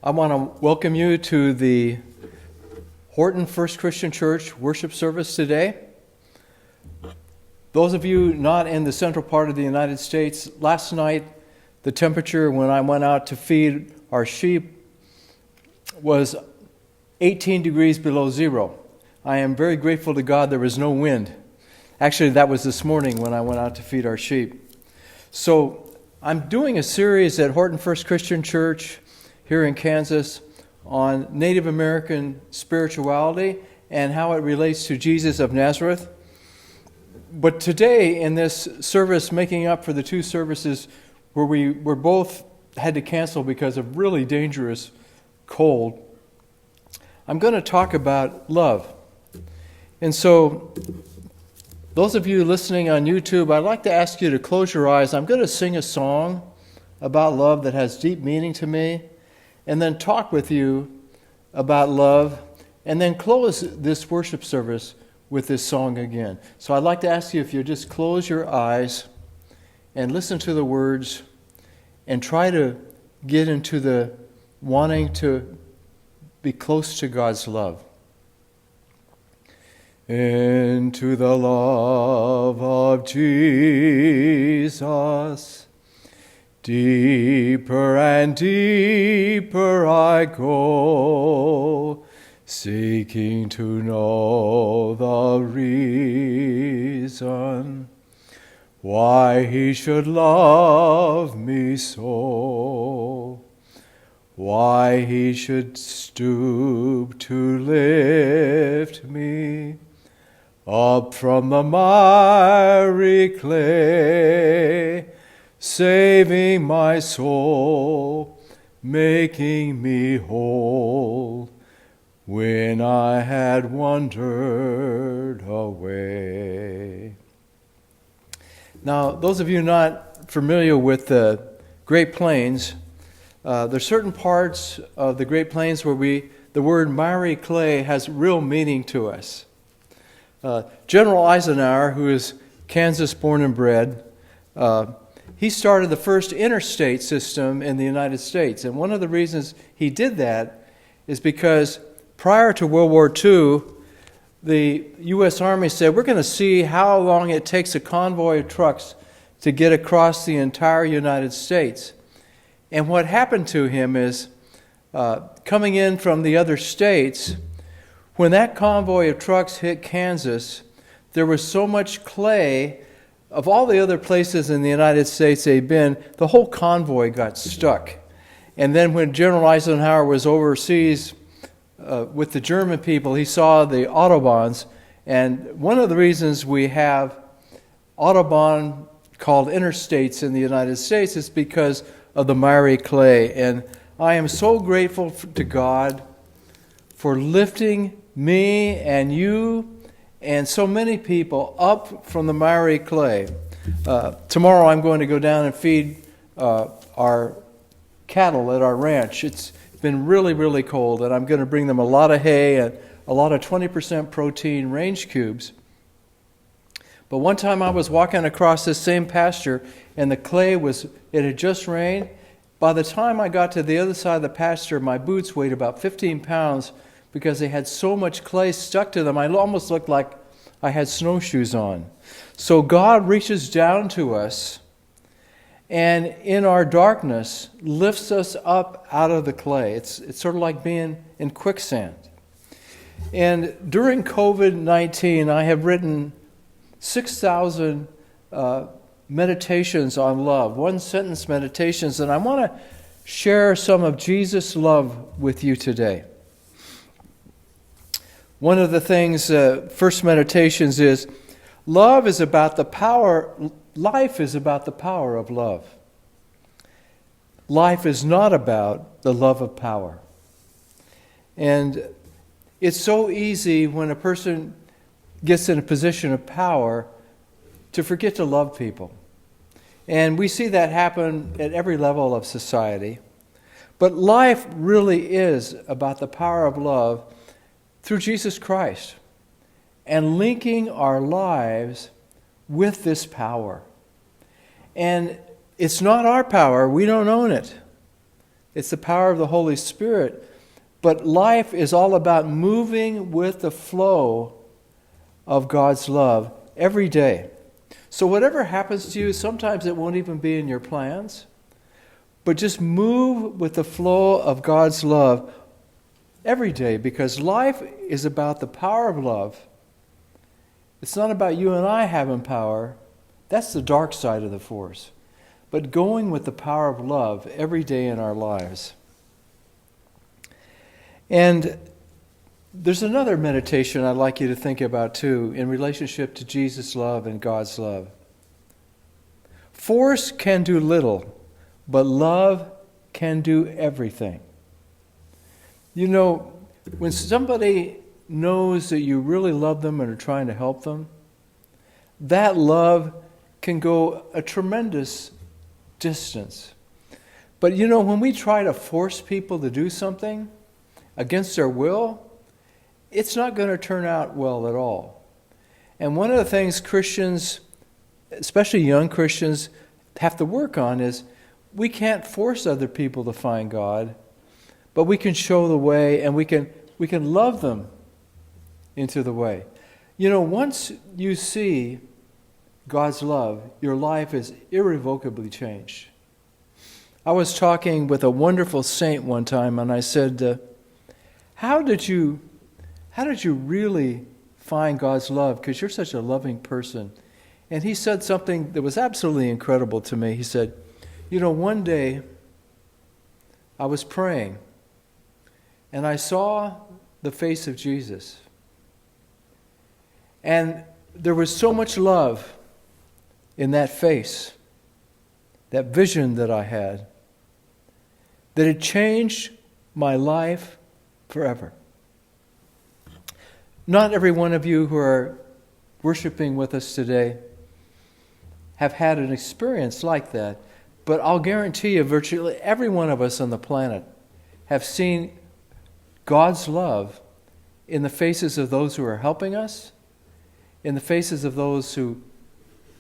I want to welcome you to the Horton First Christian Church worship service today. Those of you not in the central part of the United States, last night the temperature when I went out to feed our sheep was 18 degrees below zero. I am very grateful to God there was no wind. Actually, that was this morning when I went out to feed our sheep. So I'm doing a series at Horton First Christian Church here in Kansas on Native American spirituality and how it relates to Jesus of Nazareth. But today in this service, making up for the two services where we were both had to cancel because of really dangerous cold, I'm going to talk about love. And so those of you listening on YouTube, I'd like to ask you to close your eyes. I'm going to sing a song about love that has deep meaning to me, and then talk with you about love, and then close this worship service with this song again. So I'd like to ask you if you just close your eyes and listen to the words and try to get into the wanting to be close to God's love. Into the love of Jesus, deeper and deeper I go, seeking to know the reason why he should love me so, why he should stoop to lift me up from the miry clay, saving my soul, making me whole, when I had wandered away. Now, those of you not familiar with the Great Plains, there's certain parts of the Great Plains where the word miry clay has real meaning to us. General Eisenhower, who is Kansas born and bred, he started the first interstate system in the United States. And one of the reasons he did that is because prior to World War II, the U.S. Army said, we're going to see how long it takes a convoy of trucks to get across the entire United States. And what happened to him is, coming in from the other states, when that convoy of trucks hit Kansas, there was so much clay. Of all the other places in the United States they'd been, the whole convoy got stuck. And then when General Eisenhower was overseas with the German people, he saw the Autobahns. And one of the reasons we have Autobahn called interstates in the United States is because of the miry clay. And I am so grateful to God for lifting me and you and so many people up from the miry clay. Tomorrow I'm going to go down and feed our cattle at our ranch. It's been really, really cold, and I'm going to bring them a lot of hay and a lot of 20% protein range cubes. But one time I was walking across this same pasture, and it had just rained. By the time I got to the other side of the pasture, my boots weighed about 15 pounds because they had so much clay stuck to them. I almost looked like I had snowshoes on. So God reaches down to us and in our darkness lifts us up out of the clay. It's sort of like being in quicksand. And during COVID-19, I have written 6,000 meditations on love, one-sentence meditations, and I want to share some of Jesus' love with you today. One of the things, first meditations is, life is about the power of love. Life is not about the love of power. And it's so easy when a person gets in a position of power to forget to love people. And we see that happen at every level of society. But life really is about the power of love through Jesus Christ and linking our lives with this power. And it's not our power. We don't own it. It's the power of the Holy Spirit. But life is all about moving with the flow of God's love every day. So whatever happens to you, sometimes it won't even be in your plans. But just move with the flow of God's love every day, because life is about the power of love. It's not about you and I having power. That's the dark side of the force. But going with the power of love every day in our lives. And there's another meditation I'd like you to think about too, in relationship to Jesus' love and God's love. Force can do little, but love can do everything. You know, when somebody knows that you really love them and are trying to help them, that love can go a tremendous distance. But you know, when we try to force people to do something against their will, it's not going to turn out well at all. And one of the things Christians, especially young Christians, have to work on is we can't force other people to find God, but we can show the way, and we can love them into the way. You know, once you see God's love, your life is irrevocably changed. I was talking with a wonderful saint one time, and I said, how did you really find God's love? Because you're such a loving person. And he said something that was absolutely incredible to me. He said, you know, one day I was praying, and I saw the face of Jesus. And there was so much love in that face, that vision that I had, that it changed my life forever. Not every one of you who are worshiping with us today have had an experience like that, but I'll guarantee you virtually every one of us on the planet have seen God's love in the faces of those who are helping us, in the faces of those who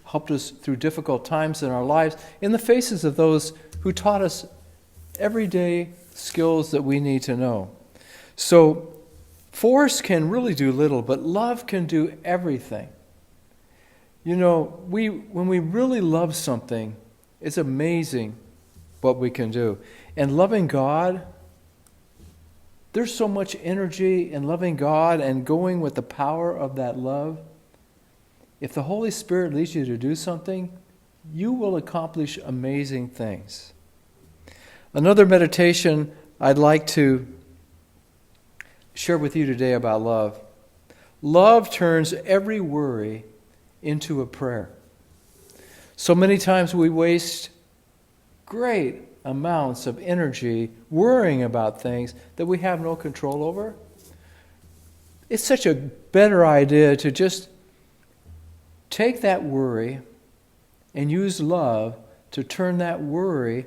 helped us through difficult times in our lives, in the faces of those who taught us everyday skills that we need to know. So force can really do little, but love can do everything. You know, when we really love something, it's amazing what we can do. And loving God, there's so much energy in loving God and going with the power of that love. If the Holy Spirit leads you to do something, you will accomplish amazing things. Another meditation I'd like to share with you today about love. Love turns every worry into a prayer. So many times we waste great amounts of energy worrying about things that we have no control over. It's such a better idea to just take that worry and use love to turn that worry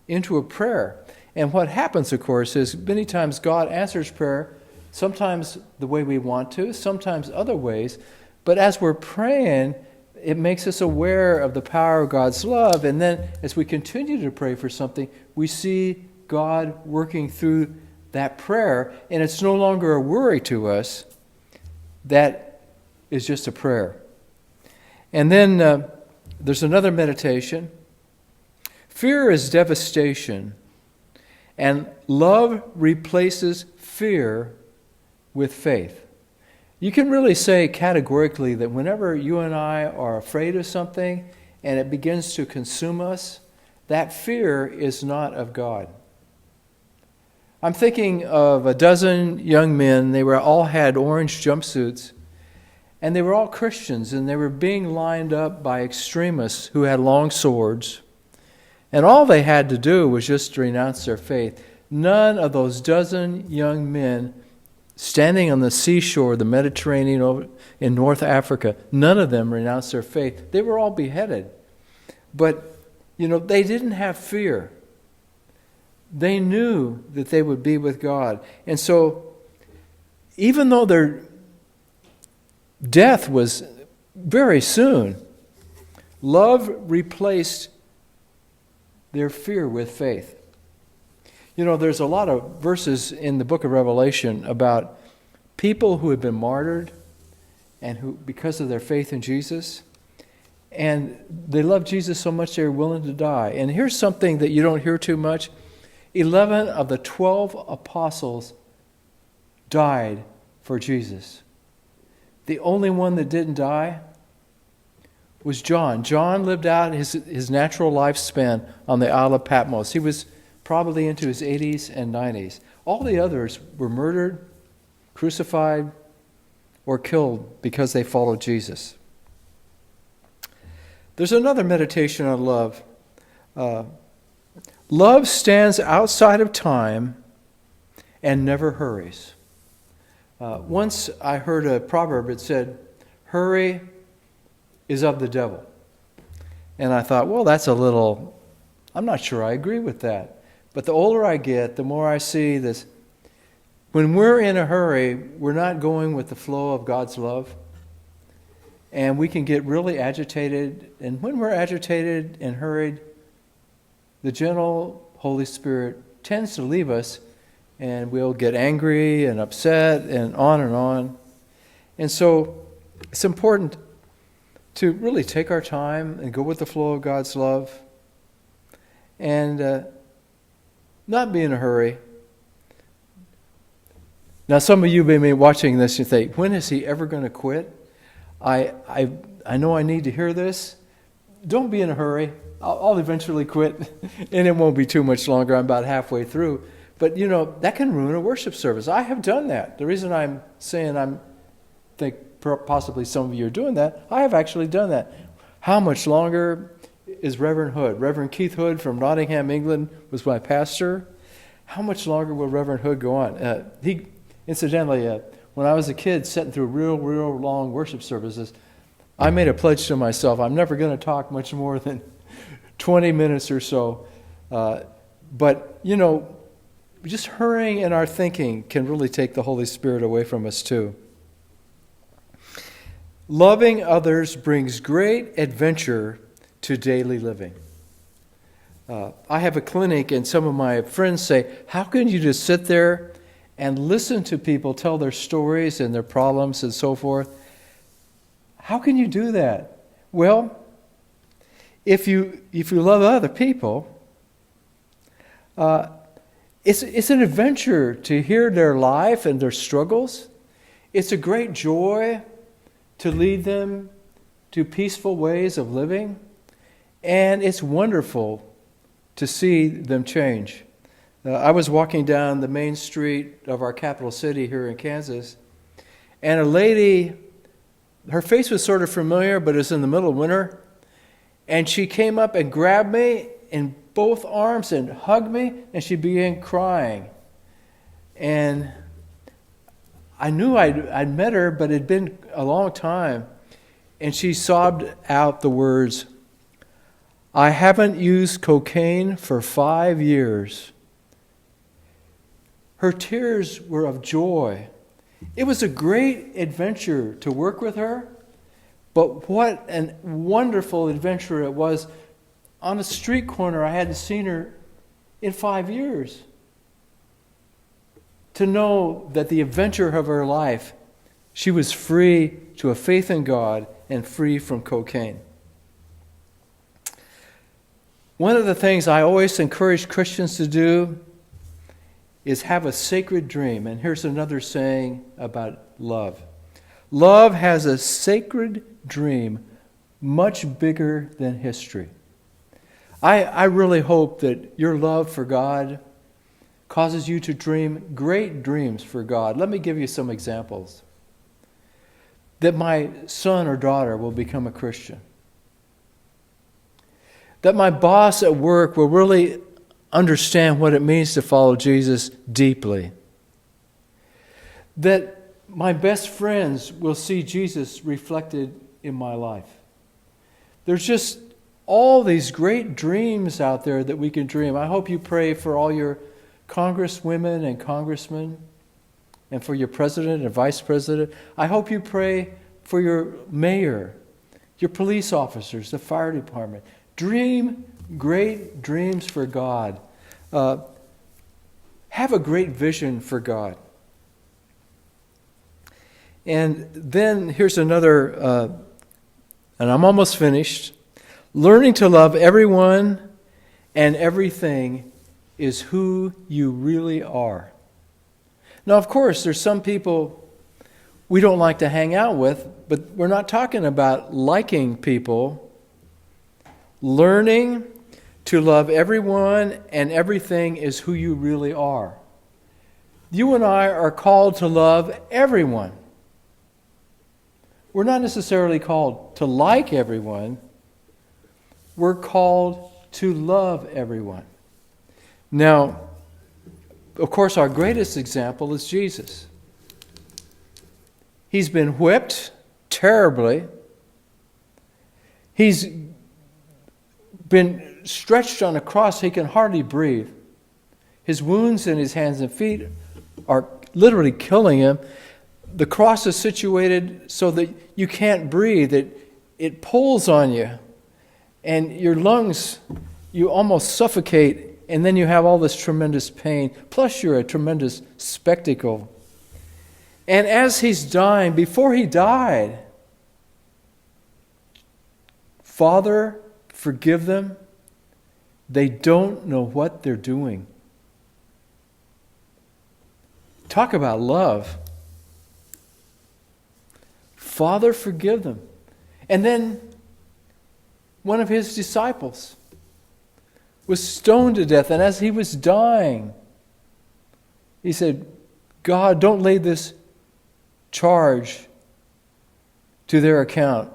into a prayer. And what happens, of course, is many times God answers prayer, sometimes the way we want to, sometimes other ways. But as we're praying, it makes us aware of the power of God's love. And then as we continue to pray for something, we see God working through that prayer. And it's no longer a worry to us. That is just a prayer. And then there's another meditation. Fear is devastation, and love replaces fear with faith. You can really say categorically that whenever you and I are afraid of something and it begins to consume us, that fear is not of God. I'm thinking of a dozen young men. They all had orange jumpsuits, and they were all Christians, and they were being lined up by extremists who had long swords. And all they had to do was just to renounce their faith. None of those dozen young men standing on the seashore of the Mediterranean in North Africa, none of them renounced their faith. They were all beheaded. But, they didn't have fear. They knew that they would be with God. And so, even though their death was very soon, love replaced their fear with faith. You know, there's a lot of verses in the book of Revelation about people who have been martyred and who, because of their faith in Jesus, and they love Jesus so much they're willing to die. And here's something that you don't hear too much. 11 of the 12 apostles died for Jesus. The only one that didn't die was John. John lived out his natural lifespan on the Isle of Patmos. He was probably into his 80s and 90s. All the others were murdered, crucified, or killed because they followed Jesus. There's another meditation on love. Love stands outside of time and never hurries. Once I heard a proverb, it said, hurry is of the devil. And I thought, well, that's a little, I'm not sure I agree with that. But the older I get, the more I see this. When we're in a hurry, we're not going with the flow of God's love. And we can get really agitated. And when we're agitated and hurried, the gentle Holy Spirit tends to leave us, and we'll get angry and upset and on and on. And so it's important to really take our time and go with the flow of God's love and not be in a hurry. Now, some of you may be watching this and think, when is he ever going to quit? I know I need to hear this. Don't be in a hurry. I'll eventually quit, and it won't be too much longer. I'm about halfway through. But, you know, that can ruin a worship service. I have done that. The reason I'm saying think possibly some of you are doing that, I have actually done that. How much longer is Reverend Hood? Reverend Keith Hood from Nottingham, England, was my pastor. How much longer will Reverend Hood go on? Incidentally, when I was a kid sitting through real long worship services, I made a pledge to myself, I'm never going to talk much more than 20 minutes or so. But, you know, just hurrying in our thinking can really take the Holy Spirit away from us too. Loving others brings great adventure to daily living. I have a clinic, and some of my friends say, how can you just sit there and listen to people tell their stories and their problems and so forth? How can you do that? Well, if you love other people, it's an adventure to hear their life and their struggles. It's a great joy to lead them to peaceful ways of living. And it's wonderful to see them change. I was walking down the main street of our capital city here in Kansas, and a lady, her face was sort of familiar, but it's in the middle of winter, and she came up and grabbed me in both arms and hugged me, and she began crying. And I knew I'd met her, but it had been a long time, and she sobbed out the words, I haven't used cocaine for 5 years. Her tears were of joy. It was a great adventure to work with her, but what a wonderful adventure it was. On a street corner, I hadn't seen her in 5 years. To know that the adventure of her life, she was free to a faith in God and free from cocaine. One of the things I always encourage Christians to do is have a sacred dream. And here's another saying about love. Love has a sacred dream much bigger than history. I really hope that your love for God causes you to dream great dreams for God. Let me give you some examples. That my son or daughter will become a Christian. That my boss at work will really understand what it means to follow Jesus deeply. That my best friends will see Jesus reflected in my life. There's just all these great dreams out there that we can dream. I hope you pray for all your congresswomen and congressmen and for your president and vice president. I hope you pray for your mayor, your police officers, the fire department. Dream great dreams for God. Have a great vision for God. And then here's another, and I'm almost finished. Learning to love everyone and everything is who you really are. Now, of course, there's some people we don't like to hang out with, but we're not talking about liking people. Learning to love everyone and everything is who you really are. You and I are called to love everyone. We're not necessarily called to like everyone. We're called to love everyone. Now, of course, our greatest example is Jesus. He's been whipped terribly. He's been stretched on a cross. He can hardly breathe. His wounds in his hands and feet are literally killing him. The cross is situated so that you can't breathe. It pulls on you. And your lungs, you almost suffocate. And then you have all this tremendous pain. Plus you're a tremendous spectacle. And as he's dying, before he died, Father, forgive them. They don't know what they're doing. Talk about love. Father, forgive them. And then one of his disciples was stoned to death. And as he was dying, he said, God, don't lay this charge to their account.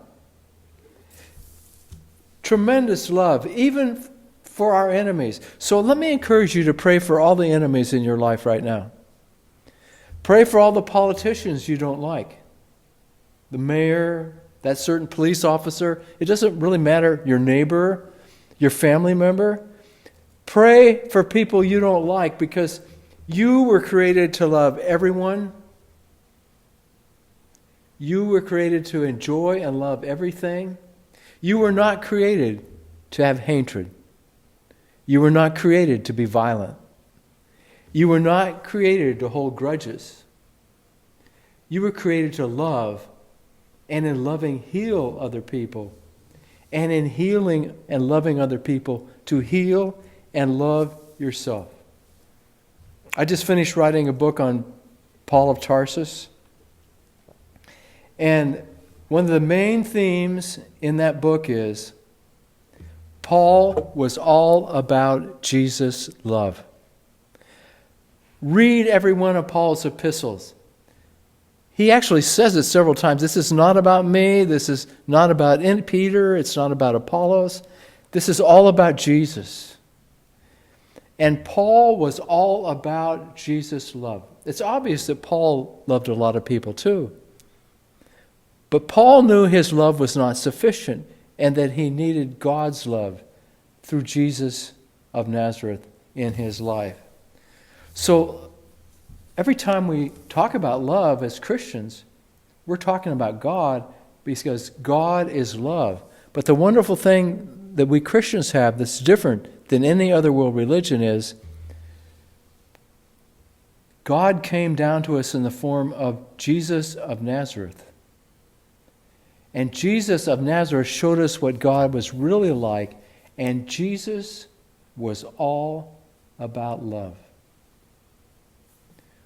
Tremendous love, even for our enemies. So let me encourage you to pray for all the enemies in your life right now. Pray for all the politicians you don't like. The mayor, that certain police officer. It doesn't really matter, your neighbor, your family member. Pray for people you don't like, because you were created to love everyone. You were created to enjoy and love everything. You were not created to have hatred. You were not created to be violent. You were not created to hold grudges. You were created to love, and in loving heal other people. And in healing and loving other people, to heal and love yourself. I just finished writing a book on Paul of Tarsus. And one of the main themes in that book is Paul was all about Jesus' love. Read every one of Paul's epistles. He actually says it several times. This is not about me. This is not about Peter. It's not about Apollos. This is all about Jesus. And Paul was all about Jesus' love. It's obvious that Paul loved a lot of people too. But Paul knew his love was not sufficient and that he needed God's love through Jesus of Nazareth in his life. So every time we talk about love as Christians, we're talking about God, because God is love. But the wonderful thing that we Christians have that's different than any other world religion is God came down to us in the form of Jesus of Nazareth. And Jesus of Nazareth showed us what God was really like, and Jesus was all about love.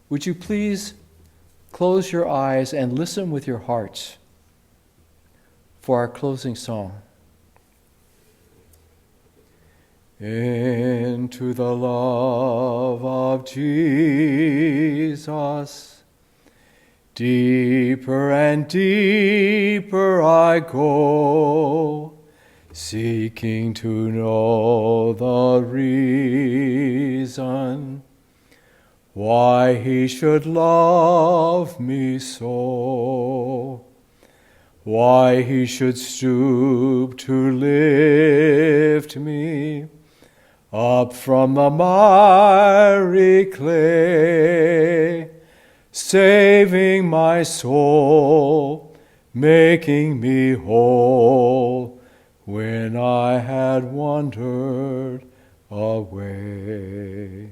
Would you please close your eyes and listen with your hearts for our closing song? Into the love of Jesus, deeper and deeper I go, seeking to know the reason why he should love me so, why he should stoop to lift me up from the miry clay, saving my soul, making me whole when I had wandered away.